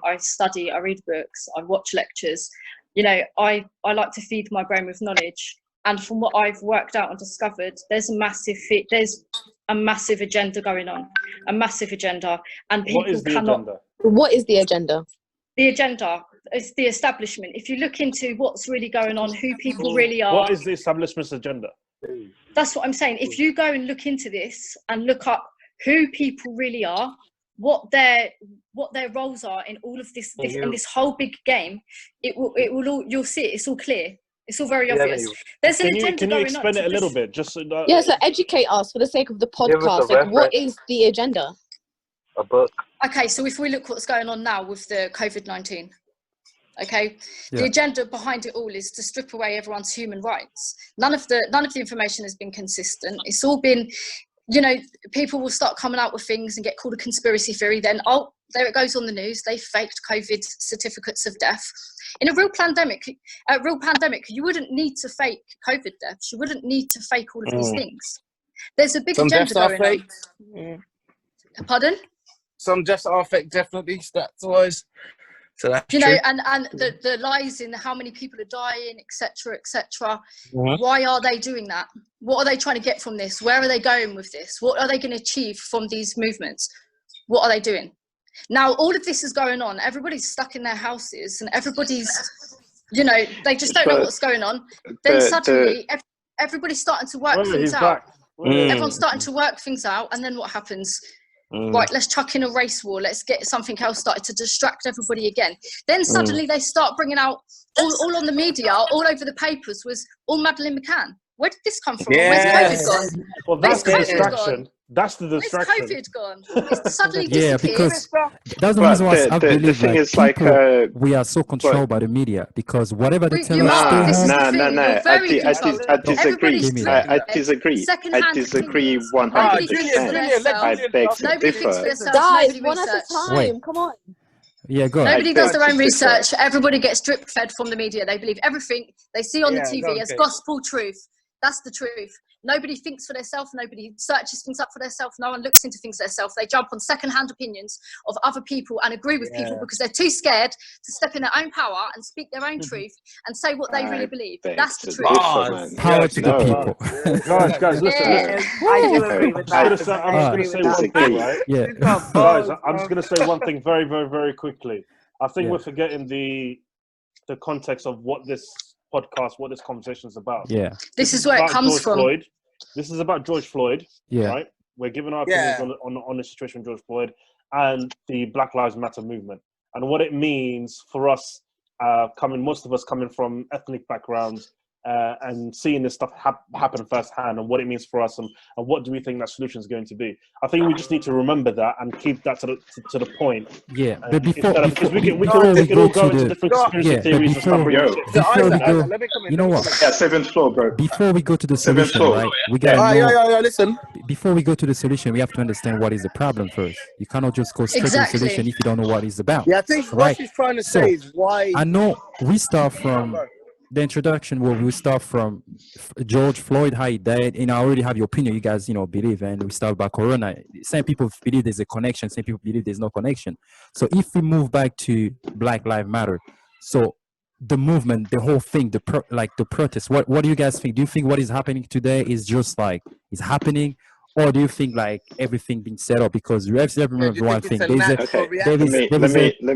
I study, I read books, I watch lectures. You know, I like to feed my brain with knowledge. And from what I've worked out and discovered, there's a massive agenda going on, a massive agenda. And people agenda? What is the agenda? The agenda is the establishment. If you look into what's really going on, who people really are. What is the establishment's agenda? That's what I'm saying. If you go and look into this and look up who people really are, what their roles are in all of this in this whole big game, it will all, you'll see it. It's all clear. It's all very obvious. There's an agenda Can you explain it a little bit? Just so educate us for the sake of the podcast. Like, what is the agenda? A book. Okay, so if we look what's going on now with the COVID-19, okay, the agenda behind it all is to strip away everyone's human rights. None of the information has been consistent. It's all been, you know, people will start coming out with things and get called a conspiracy theory. Then, oh, there it goes on the news. They faked COVID certificates of death. In a real pandemic, you wouldn't need to fake COVID deaths. You wouldn't need to fake all of these things. There's a big agenda going on. Pardon? Some deaths are fake, definitely, stats-wise. So that's you true. know, and the lies in how many people are dying, etc., etc. Why are they doing that? What are they trying to get from this? Where are they going with this? What are they going to achieve from these movements? What are they doing? Now, all of this is going on. Everybody's stuck in their houses, and everybody's, you know, they just don't know what's going on. Then suddenly, everybody's starting to work things out. Everyone's starting to work things out, and then what happens? Right, let's chuck in a race war. Let's get something else started to distract everybody again. Then suddenly they start bringing out all on the media, all over the papers, was all Madeleine McCann. Where did this come from? Where's COVID gone? Well, that's the distraction. That's the distraction. Where's COVID gone? It's suddenly disappeared. Because that's the reason why I believe we are so controlled by the media, because whatever they tell us, no. I disagree. I disagree 100%. I beg to differ. Guys, one at a time. Come on. Yeah, go ahead. Nobody does their own research. Everybody gets drip fed from the media. They believe everything they see on the TV as gospel truth. That's the truth. Nobody thinks for themselves. Nobody searches things up for themselves. No one looks into things themselves. They jump on second-hand opinions of other people and agree with people because they're too scared to step in their own power and speak their own truth and say what they really believe. That's the truth. Power to the people. Guys, listen. I do agree with that. I'm just going to say one thing, right? Yeah. Guys, I'm just going to say one thing very, very, very quickly. I think we're forgetting the context of what this podcast, what this conversation is about. Yeah. This is where it comes from. This is about George Floyd. Yeah. Right? We're giving our opinions on the situation with George Floyd and the Black Lives Matter movement and what it means for us, most of us coming from ethnic backgrounds, and seeing this stuff happen firsthand and what it means for us and what do we think that solution is going to be. I think we just need to remember that and keep that to the point. Yeah, but before we can all go into different conspiracy theories and stuff. You know what? Yeah, 7th floor, bro. Before we go to the solution, right? We gotta listen. Before we go to the solution, we have to understand what is the problem first. You cannot just go straight to the solution if you don't know what it's about. Yeah, I think what she's trying to say is why. I know we start from the introduction where we start from George Floyd, how he died, and I already have your opinion. You guys, believe, and we start about Corona. Some people believe there's a connection. Some people believe there's no connection. So if we move back to Black Lives Matter, so the movement, the whole thing, the protest, what do you guys think? Do you think what is happening today is just like is happening? Or do you think like everything being set up? Because you have to remember one thing. Let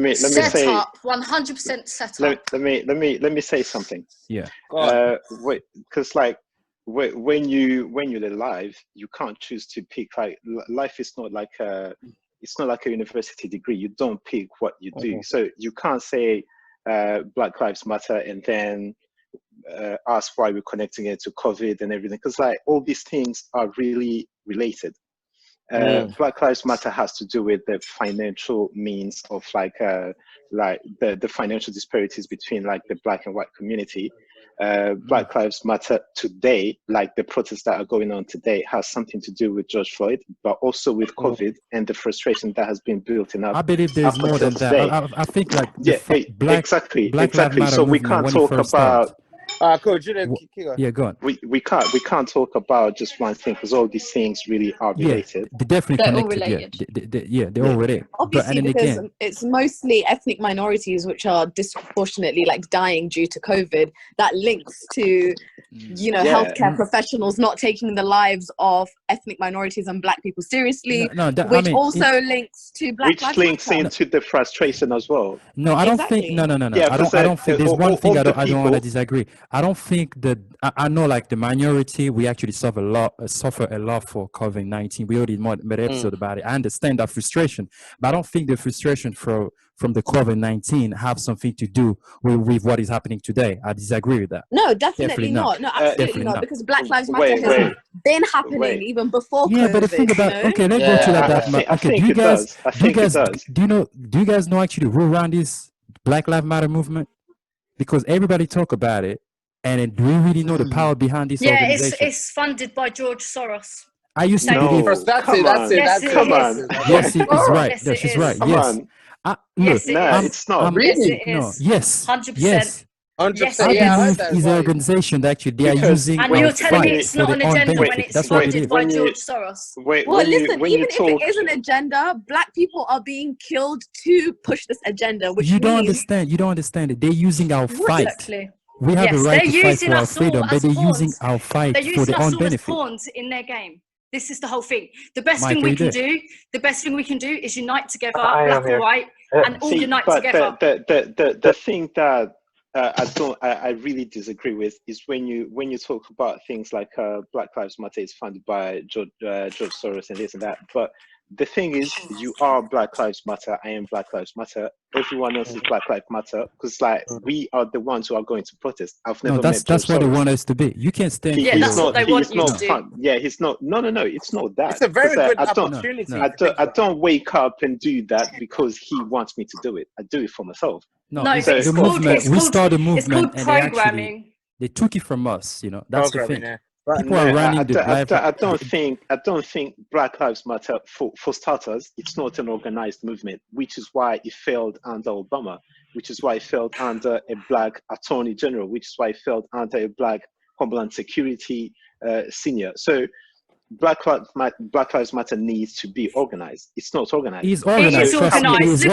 me set say up 100% set up. Let me say something. Yeah. Because like when you're alive, you can't choose to pick. Like life is not like a university degree. You don't pick what you do. So you can't say Black Lives Matter and then ask why we're connecting it to COVID and everything, because like all these things are really related. Black Lives Matter has to do with the financial means of like the financial disparities between like the Black and white community. Black Lives Matter today, like the protests that are going on today, has something to do with George Floyd, but also with COVID and the frustration that has been built in. I believe there's more than that. I think like exactly. So we can't talk about. Cool. Julian, keep going. Yeah, go on. We can't talk about just one thing because all these things really are related. They're definitely They're all connected. related. They're all related. Obviously, and because again, it's mostly ethnic minorities which are disproportionately like dying due to COVID. That links to, you know, healthcare professionals not taking the lives of ethnic minorities and Black people seriously, which also links to Black Lives links Matter. into the frustration as well. No, I don't think. No. Yeah, I don't think. There's one thing I don't want to disagree. I don't think that. I know, like the minority, we actually suffer a lot for COVID-19. We already made an episode about it. I understand that frustration, but I don't think the frustration from the COVID-19 have something to do with what is happening today. I disagree with that. No, definitely not. No, absolutely not. Because Black Lives Matter has been happening even before COVID. But the thing about okay, let's go to that. Okay, do you guys know actually who ran this Black Lives Matter movement? Because everybody talk about it, and do we really know the power behind this organization? Yeah, it's funded by George Soros. I used to believe. That's it. Come on. Yes, it is right. Yes, she's right. Yes. It's not. Really? No. Yes. 100%. Yes. 100%. I believe is an organization that actually they are using. And you're telling me it's not an agenda when it's funded by George Soros. Listen, even if it is an agenda, Black people are being killed to push this agenda. Which you don't understand. You don't understand it. They're using our fight. Exactly. We have the right to fight for our freedom, but they're using our fight for their own benefit. As pawns in their game. This is the whole thing. The best thing we can do is unite together, black or white, and all unite together. The thing that I really disagree with is when you talk about things like Black Lives Matter is funded by George Soros and this and that, but the thing is, you are Black Lives Matter. I am Black Lives Matter. Everyone else is Black Lives Matter because, like, we are the ones who are going to protest. I've never met that's what they want us to be. You can't stand. That's what they want you to do. Yeah, he's not. No, it's not that. It's a very good opportunity. I don't wake up and do that because he wants me to do it. I do it for myself. No, the movement. We started a movement, it's called programming. They took it from us. You know, that's the thing. Yeah. People are running I don't think Black Lives Matter, for starters, it's not an organized movement, which is why it failed under Obama, which is why it failed under a Black Attorney General, which is why it failed under a Black Homeland Security senior. So Black Lives Matter needs to be organized. It's not organized. It's organized. It is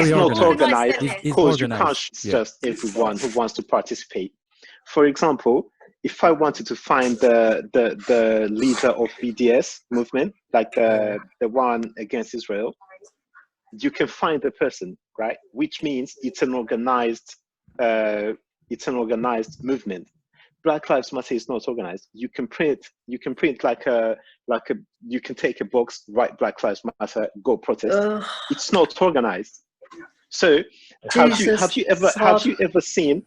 not organized because you can't just everyone who wants to participate. For example, if I wanted to find the leader of BDS movement, like the one against Israel, you can find the person, right? Which means it's an organized movement. Black Lives Matter is not organized. You can print you can take a box, write Black Lives Matter, go protest. It's not organized. So have you ever seen?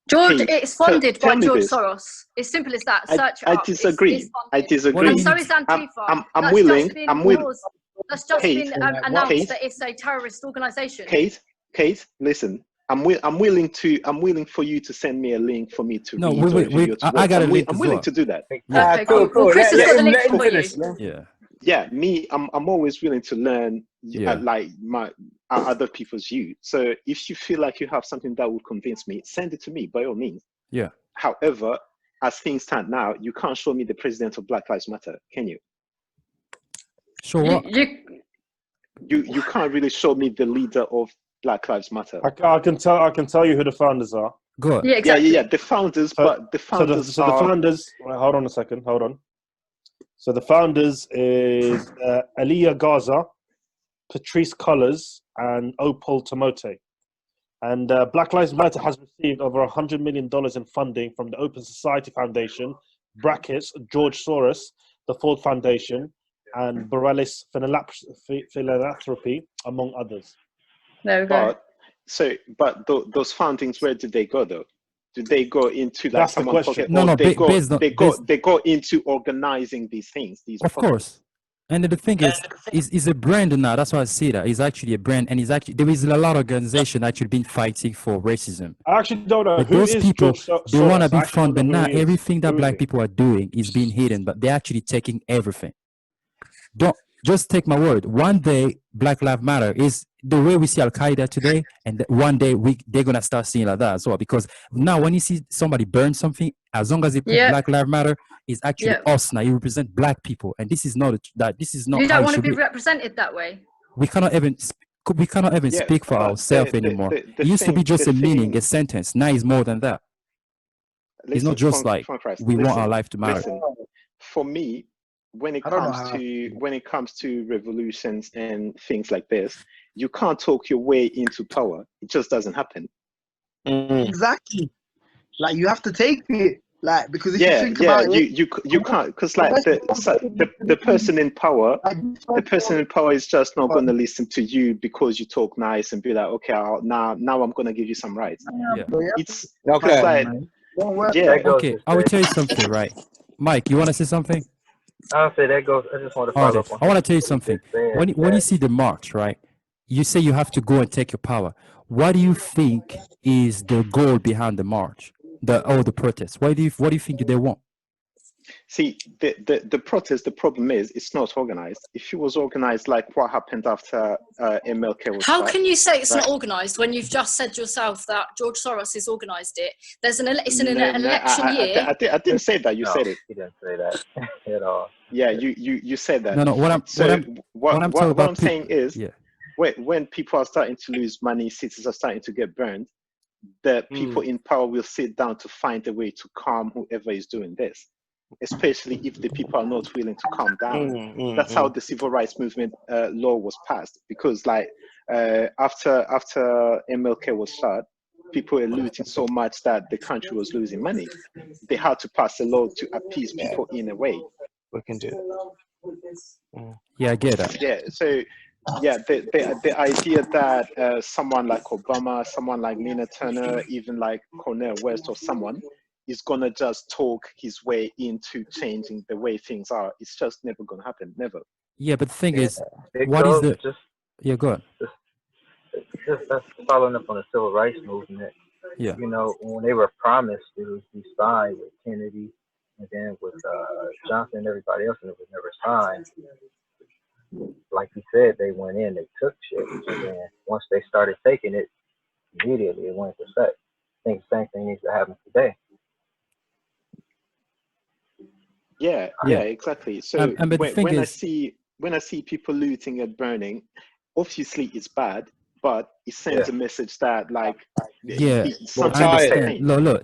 George, it's funded by George Soros. It's simple as that. Search it up. I disagree. I disagree. And so is Antifa. I'm willing. That's just been announced that it's a terrorist organization. Kate, listen. I'm willing for you to send me a link for me to read. No, I got a link. I'm willing to do that. Okay, cool. Chris has got the link for you. Yeah. Yeah, I'm always willing to learn like my other people's view. So if you feel like you have something that will convince me, send it to me by all means. Yeah. However, as things stand now, you can't show me the president of Black Lives Matter, can you? Sure. What? You can't really show me the leader of Black Lives Matter. I can tell you who the founders are. Go on. Yeah, exactly. Yeah. The founders, but the founders. So the founders. Hold on a second. Hold on. So the founders is Aliyah Gaza, Patrice Cullors, and Opal Tomote. And Black Lives Matter has received over $100 million in funding from the Open Society Foundation, brackets, George Soros, the Ford Foundation, and Borealis Philanthropy, among others. There we go. But those foundings, where did they go though? Did they go into like That's someone's pocket? No, they go into organizing these things. Of course. And the thing is a brand now. That's why I see that. It's actually a brand, and it's actually there is a lot of organization actually been fighting for racism. I actually don't know. But those people, they want to be fun, but now everything that black people are doing is being hidden, but they're actually taking everything. Don't just take my word. One day, Black Lives Matter is the way we see Al Qaeda today, and one day they're gonna start seeing like that as well. Because now when you see somebody burn something, as long as they put Black Lives Matter, it's actually us now. You represent black people, and this is not that. This is not. You don't want to be represented that way. We cannot even speak for ourselves anymore. It used to be just a meaning, a sentence. Now it's more than that. It's not just like we want our life to matter. For me, when it comes to revolutions and things like this, you can't talk your way into power. It just doesn't happen. Exactly. Like you have to take it. Like because if you think about it, you can't, because like the person in power, is just not going to listen to you because you talk nice and be like, okay, now I'm going to give you some rights. It's like, okay, I will tell you something, right? Mike, you want to say something? I'll say that goes. I just want to follow up on. I want to tell you something. When you see the march, right? You say you have to go and take your power. What do you think is the goal behind the march? The protests. What do you think they want? See, the protest, the problem is it's not organized. If it was organized like what happened after MLK was How can you say it's not organized when you've just said yourself that George Soros has organized it? It's an election year. I didn't say that. You said it. He didn't say that at all. Yeah, you said that. No. What I'm saying is, when people are starting to lose money, cities are starting to get burned, the people in power will sit down to find a way to calm whoever is doing this, especially if the people are not willing to calm down. That's how the civil rights movement law was passed, because like after MLK was shot, people were looting so much that the country was losing money. They had to pass a law to appease people in a way. We can do it. Yeah, I get that. Yeah, so the idea that someone like Obama, someone like Nina Turner, even like Cornel West or someone is gonna just talk his way into changing the way things are, it's just never gonna happen. Never. Yeah, but the thing is, what is the? Go on. Just that's following up on the civil rights movement. Yeah. You know, when they were promised it would be signed with Kennedy and then with Johnson and everybody else, and it was never signed. Like you said, they went in, they took shit, and then once they started taking it, immediately it went into effect. I think the same thing needs to happen today. Yeah, exactly. So when I see people looting and burning, obviously it's bad, but it sends a message that like look,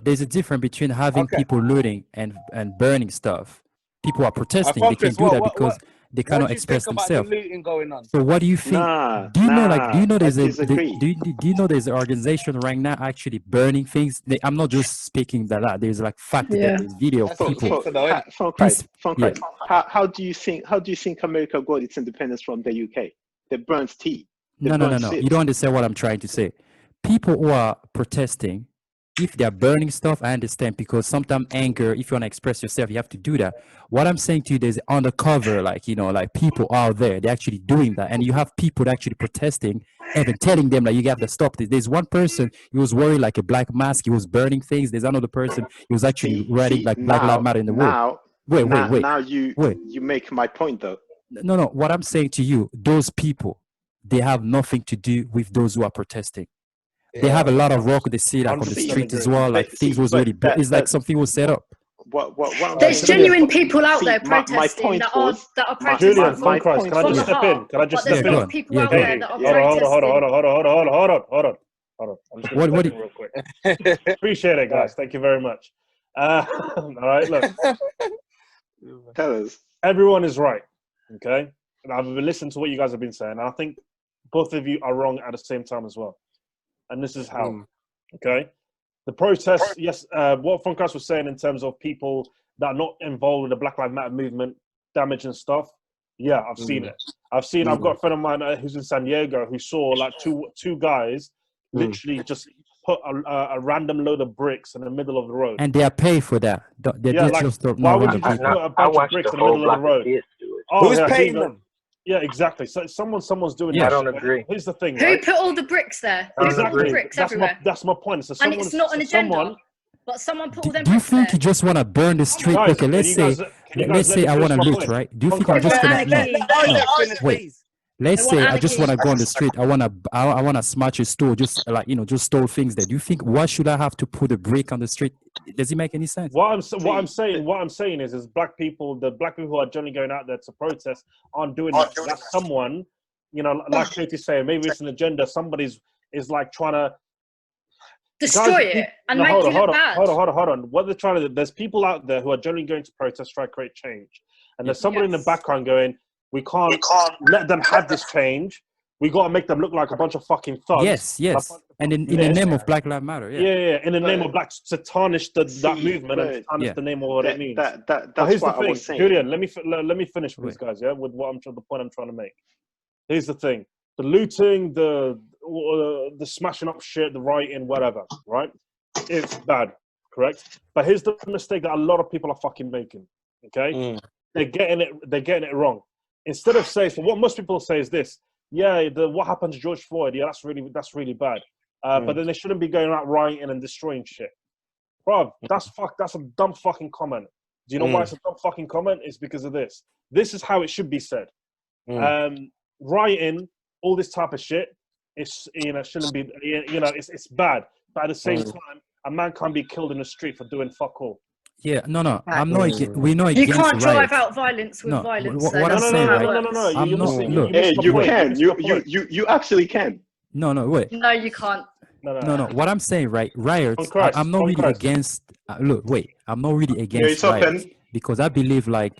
there's a difference between having people looting and burning stuff. People are protesting. They can do that because they cannot express themselves. So what do you think? Do you know there's an organization right now actually burning things? I'm not just speaking that. There's like fact that there's video of people. How do you think America got its independence from the UK? They burnt tea. No. You don't understand what I'm trying to say. People who are protesting, if they're burning stuff, I understand, because sometimes anger, if you want to express yourself, you have to do that. What I'm saying to you, there's undercover, like people out there, they're actually doing that. And you have people that actually protesting, even telling them, like, you have to stop this. There's one person, he was wearing like a black mask, he was burning things. There's another person, he was actually writing like Black Lives Matter in the world. Wait. Now you make my point though. No. What I'm saying to you, those people, they have nothing to do with those who are protesting. They have a lot of rock they see like on the streets as well. Like things was already built. It's like something was set up. There's genuine people out there protesting that are protesting. Julian, can I just step in? Can I just step in? There's people out there that are protesting. Hold on. I'm just going to step in real quick. Appreciate it, guys. Thank you very much. All right, look. Tell us. Everyone is right. Okay, and I've been listening to what you guys have been saying. I think both of you are wrong at the same time as well. And this is how. Okay, the protests. Yes, what Funkras was saying in terms of people that are not involved with the Black Lives Matter movement, damaging stuff. Yeah, I've seen it. I've got a friend of mine who's in San Diego who saw like two guys literally just put a random load of bricks in the middle of the road. And they are paid for that. Why would you just put a bunch of bricks in the middle of the road? Who's paying them? Yeah, exactly. So someone's doing that. I don't agree. Here's the thing. Who put all the bricks there? Who put all the bricks everywhere? That's my point. So and it's not an agenda. But someone put all them do you bricks think there. you just want to burn the street? Guys, okay, let's say I want to loot, right? Do you think I'm just gonna wait? Let's say I just want to go on the street. I wanna smash a store, just like just stole things there. Do you think why should I have to put a brick on the street? Does it make any sense? What I'm saying is the black people who are generally going out there to protest aren't doing that. That's someone, like Katie's saying, maybe it's an agenda. Somebody's is like trying to destroy it and make it look bad. Hold on. What they're trying to do, there's people out there who are generally going to protest, try to create change, and there's somebody in the background going, we can't let them have this change. We got to make them look like a bunch of fucking thugs. Yes. And in the name of Black Lives Matter, yeah. In the name of black, to tarnish that movement and tarnish the name of what it means. That's what I was saying. Julian, let me finish with these guys. Yeah, with the point I'm trying to make. Here's the thing: the looting, the smashing up shit, the rioting, whatever. Right? It's bad, correct? But here's the mistake that a lot of people are fucking making. Okay, they're getting it wrong. Instead of saying, so what most people say is this: yeah, what happened to George Floyd? Yeah, that's really bad. But then they shouldn't be going out rioting and destroying shit, bro. That's a dumb fucking comment. Do you know why it's a dumb fucking comment? It's because of this. This is how it should be said. Rioting, all this type of shit, it's shouldn't be. It's bad. But at the same time, a man can't be killed in the street for doing fuck all. Yeah, no. I'm not. We're not against You can't drive riots. out violence with violence. What I'm saying, right? No. I'm not. Look, you can. You actually can. No, wait. No, you can't. No. What I'm saying, right? Riots. I'm not really against. I'm not really against riots because I believe like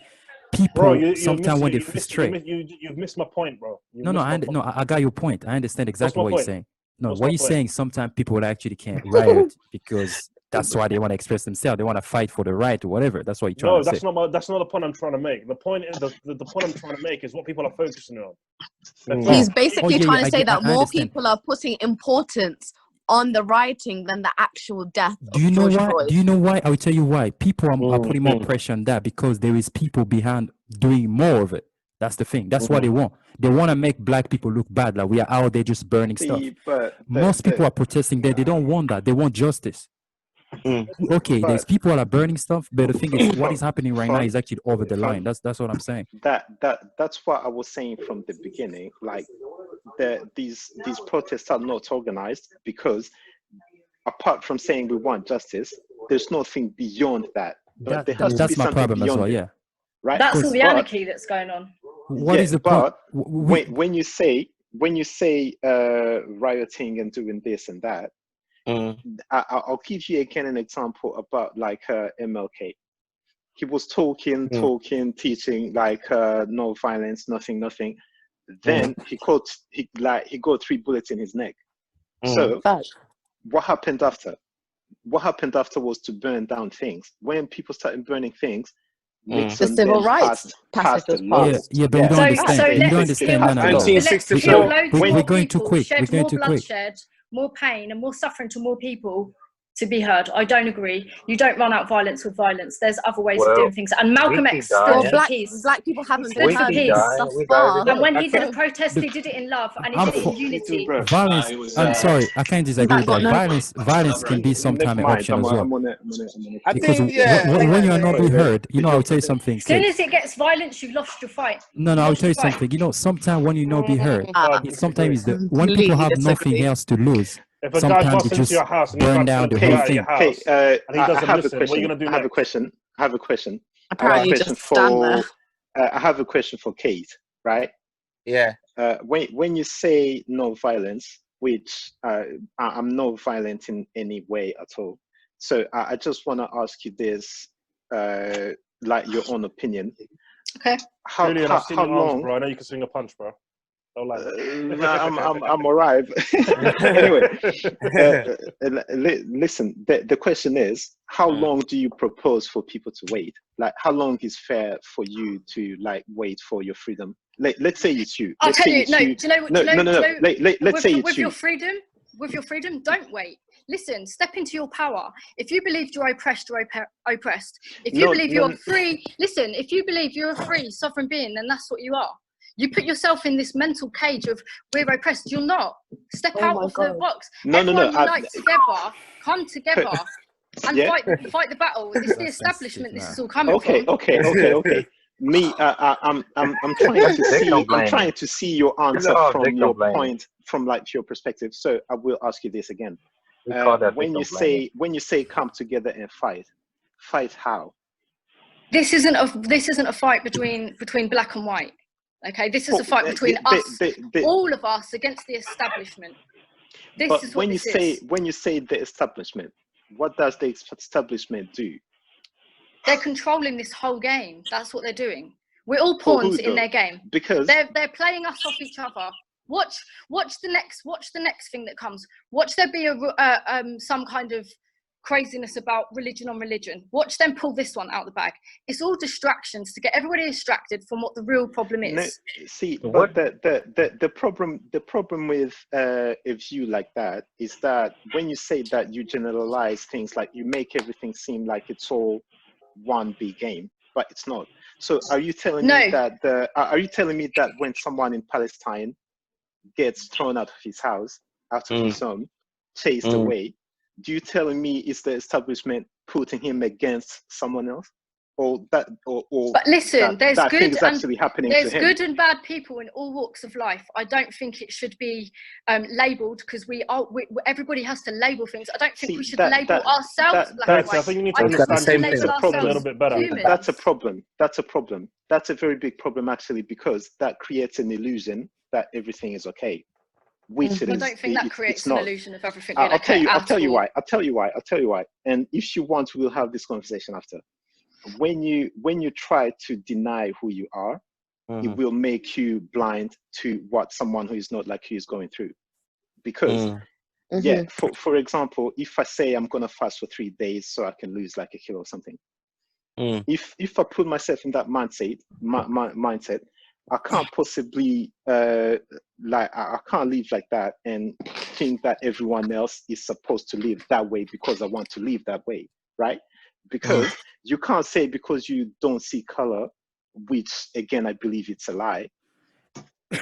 people sometimes when they frustrate. You've missed my point, bro. I got your point. I understand exactly what you're saying. No, what you're saying, sometimes people actually can't riot because that's why they want to express themselves. They want to fight for the right or whatever. That's what you're trying to say. No, that's not the point I'm trying to make. The point I'm trying to make is what people are focusing on. He's basically trying to say that more people are putting importance on the rioting than the actual death. Do you know why? Do you know why? I will tell you why. People are putting more pressure on that because there is people behind doing more of it. That's the thing. That's what they want. They want to make black people look bad. Like we are out there just burning stuff. Most people are protesting there. They don't want that. They want justice. Okay, there's people that are burning stuff, but the thing is, what is happening right now is actually over the line. That's what I'm saying. That's what I was saying from the beginning. Like these protests are not organized because apart from saying we want justice, there's nothing beyond that. That's my problem as well. Yeah, right. That's all the anarchy that's going on. What is the point? When you say rioting and doing this and that. I'll give you again an example about like MLK. He was talking, teaching like no violence, nothing. Then he got 3 bullets in his neck. So what happened after? What happened after was to burn down things. When people started burning things, the civil rights passed the law. Yeah, but you don't understand. You don't understand. 1964. We're going too quick. We're going too quick. More pain and more suffering to more people to be heard. I don't agree. You don't run out violence with violence. There's other ways of doing things. And Malcolm X stood for peace. Black people haven't stood for peace thus far. And when he did a protest, he did it in love and he did it in unity. Violence. I'm sorry, I can't disagree with that. Violence can be sometimes an option as well. Because when you are not being heard, I'll tell you something. As soon as it gets violence, you've lost your fight. No, I'll tell you something. Sometimes when you not be heard, sometimes when people have nothing else to lose. If a guy busts into your house and burn down the whole thing. I have a question. Apparently, just stand there. I have a question for Kate. Right? Yeah. When you say no violence, which I'm not violent in any way at all. So I just want to ask you this, like your own opinion. Okay. How long, bro? I know you can swing a punch, bro. I'm alright. Anyway, listen. The question is, how long do you propose for people to wait? Like, how long is fair for you to like wait for your freedom? Let's say it's you. I'll tell you. No, do you know what? No. Let's say it's with your freedom, don't wait. Listen, step into your power. If you believe you're oppressed, you're oppressed. If you believe you're free, listen. If you believe you're a free sovereign being, then that's what you are. You put yourself in this mental cage of we're oppressed. You're not. Step out of the box. Everyone unite together. Come together and fight the battle. It's the establishment this is all coming from. Okay. I'm trying to see your answer from your point, from like your perspective. So I will ask you this again. When you say come together and fight how? This isn't a fight between black and white. Okay, this is a fight between us, all of us, against the establishment. This is what when you say the establishment, what does the establishment do? They're controlling this whole game. That's what they're doing. We're all pawns in their game, because they're playing us off each other. Watch the next thing that comes. Watch there be some kind of craziness about religion on religion. Watch them pull this one out of the bag. It's all distractions to get everybody distracted from what the real problem is. No, see, but the problem with a view like that is that when you say that, you generalize things, like you make everything seem like it's all one big game, but it's not. So are you telling me that are you telling me that when someone in Palestine gets thrown out of his house, out of his home, chased away, do you telling me is the establishment putting him against someone else? But listen, there's good and bad people in all walks of life. I don't think it should be labelled, because everybody has to label things. I don't think we should label ourselves black and white. I think you need to understand a little bit better. That's a problem. That's a very big problem, actually, because that creates an illusion that everything is okay. Which I don't think that creates an illusion of everything. I'll tell you why. And if you want, we'll have this conversation after. When you try to deny who you are, it will make you blind to what someone who is not like you is going through. Because for example, if I say I'm gonna fast for 3 days so I can lose like a kilo or something, if I put myself in that mindset, I can't possibly I can't live like that and think that everyone else is supposed to live that way because I want to live that way, right? Because you can't say because you don't see color, which again I believe it's a lie,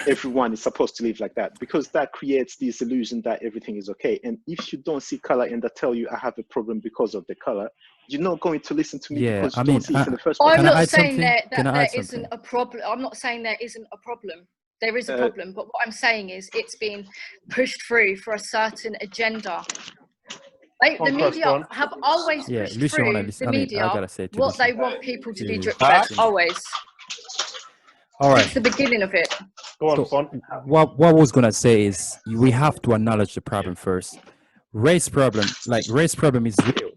everyone is supposed to live like that, because that creates this illusion that everything is okay. And if you don't see color and I tell you I have a problem because of the color, you're not going to listen to me because you don't see it in the first place. I'm not saying that there isn't a problem. I'm not saying there isn't a problem. There is a problem, but what I'm saying is it's being pushed through for a certain agenda. The media have always pushed through what they want people to be drip fed, always. All right. It's the beginning of it. Go on, Fon. What I was gonna say is we have to acknowledge the problem first. Race problem is real.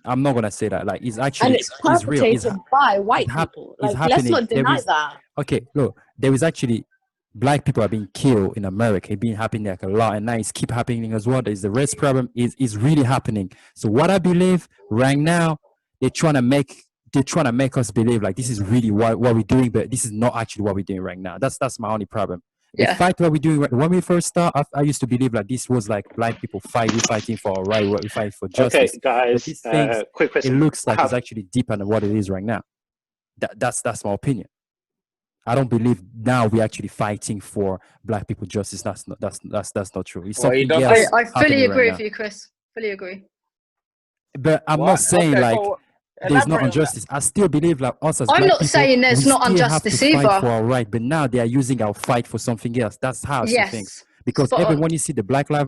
I'm not gonna say that. Like, it's actually, and it's perpetrated by white people. Like, let's not deny that. Okay, look, there is actually black people are being killed in America. It's been happening like a lot, and now it's keep happening as well. There's the race problem is really happening. So what I believe right now, they're trying to make us believe like this is really what we're doing, but this is not actually what we're doing right now. That's my only problem. The fight what we're doing when we first start, I used to believe like this was like black people fighting for a right, we fight for justice. Okay, guys, quick question. It looks like it's actually deeper than what it is right now. That's my opinion. I don't believe now we're actually fighting for black people justice. That's not true. It's something else. I fully agree with you, Chris. Fully agree. But I'm not saying there's no injustice. I still believe like us as I'm black not people, saying there's not injustice have to fight either. for our right, but now they are using our fight for something else. That's how I see things. Because when you see the Black Lives